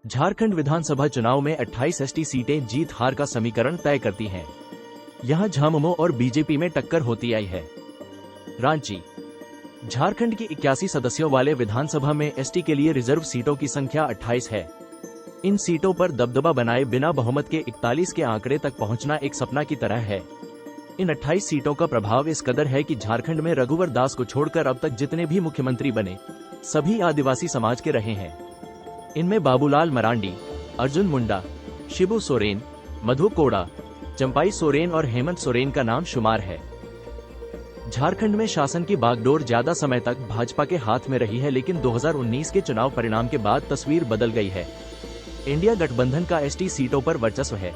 झारखंड विधानसभा चुनाव में 28 एसटी सीटें जीत हार का समीकरण तय करती हैं। यहां झामुमो और बीजेपी में टक्कर होती आई है। रांची। झारखंड की 81 सदस्यों वाले विधानसभा में एसटी के लिए रिजर्व सीटों की संख्या 28 है। इन सीटों पर दबदबा बनाए बिना बहुमत के 41 के आंकड़े तक पहुंचना एक सपना की तरह है। इन 28 सीटों का प्रभाव इस कदर है कि झारखंड में रघुवर दास को छोड़कर अब तक जितने भी मुख्यमंत्री बने, सभी आदिवासी समाज के रहे हैं। इनमें बाबूलाल मरांडी, अर्जुन मुंडा, शिबू सोरेन, मधु कोड़ा, चंपाई सोरेन और हेमंत सोरेन का नाम शुमार है। झारखंड में शासन की बागडोर ज्यादा समय तक भाजपा के हाथ में रही है, लेकिन 2019 के चुनाव परिणाम के बाद तस्वीर बदल गई है। इंडिया गठबंधन का एसटी सीटों पर वर्चस्व है।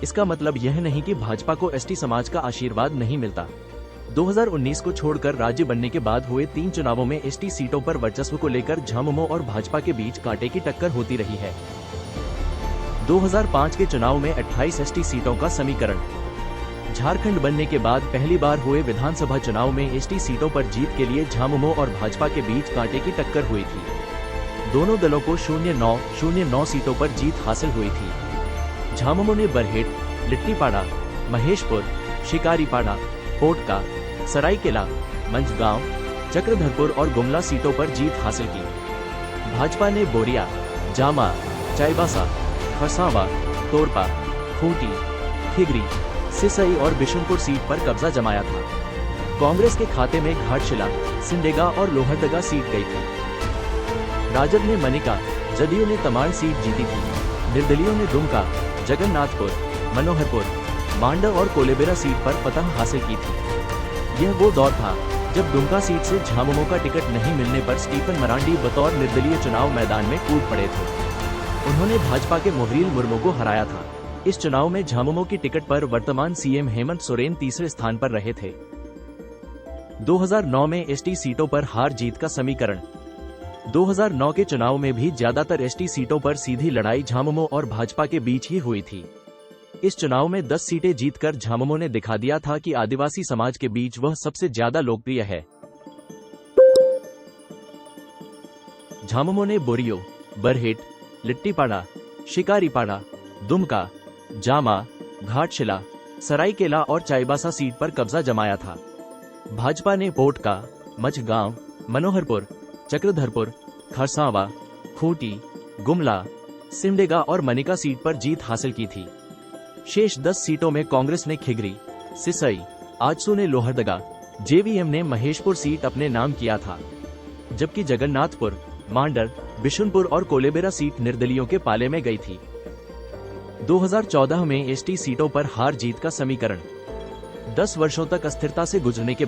इसका मतलब यह नहीं कि भाजपा को एसटी समाज का आशीर्वाद नहीं मिलता। 2019 को छोड़कर राज्य बनने के बाद हुए 3 चुनावों में एसटी सीटों पर वर्चस्व को लेकर झामुमो और भाजपा के बीच कांटे की टक्कर होती रही है। 2005 के चुनाव में 28 एसटी सीटों का समीकरण। झारखंड बनने के बाद पहली बार हुए विधानसभा चुनाव में एसटी सीटों पर जीत के लिए झामुमो और भाजपा के बीच कांटे की टक्कर हुई थी। दोनों दलों को 0-9 सीटों पर जीत हासिल हुई थी। झामुमो ने बरहेट, लिट्टीपाड़ा, महेशपुर, शिकारीपाड़ा, पोटका, सरायकेला, मंझगांव, चक्रधरपुर और गुमला सीटों पर जीत हासिल की। भाजपा ने बोरिया, जामा, चाईबासा, खरसावा, तोरपा, खूंटी, खिगरी, सिसई और बिशुनपुर सीट पर कब्जा जमाया था। कांग्रेस के खाते में घाटशिला, सिमडेगा और लोहरदगा सीट गई थी। राजद ने मनिका, जदयू ने तमाड़ सीट जीती थी। निर्दलियों ने दुमका, जगन्नाथपुर, मनोहरपुर, मांडव और कोलेबेरा सीट पर फतह हासिल की थी। यह वो दौर था जब दुमका सीट से झामुमो का टिकट नहीं मिलने पर स्टीफन मरांडी बतौर निर्दलीय चुनाव मैदान में कूद पड़े थे। उन्होंने भाजपा के मोहरील मुर्मू को हराया था। इस चुनाव में झामुमो की टिकट पर वर्तमान सीएम हेमंत सोरेन तीसरे स्थान पर रहे थे। 2009 में एसटी सीटों पर हार जीत का समीकरण। 2009 के चुनाव में भी ज्यादातर एसटी सीटों पर सीधी लड़ाई झामुमो और भाजपा के बीच ही हुई थी। इस चुनाव में 10 सीटें जीतकर झामुमो ने दिखा दिया था कि आदिवासी समाज के बीच वह सबसे ज्यादा लोकप्रिय है। झामुमो ने बोरियो, बरहेट, लिट्टीपाड़ा, शिकारीपाड़ा, दुमका, जामा, घाटशिला, सरायकेला और चाईबासा सीट पर कब्जा जमाया था। भाजपा ने पोटका, मंझगांव, मनोहरपुर, चक्रधरपुर, खरसावा, खूंटी, गुमला, सिमडेगा और मनिका सीट पर जीत हासिल की थी। शेष 10 सीटों में कांग्रेस ने खिगरी, सिसई, आजसू ने लोहरदगा, जेवीएम ने महेशपुर सीट अपने नाम किया था, जबकि जगन्नाथपुर, मांडर, बिशुनपुर और कोलेबेरा सीट निर्दलियों के पाले में गई थी। 2014 में एसटी सीटों पर हार जीत का समीकरण। 10 वर्षों तक अस्थिरता से गुजरने के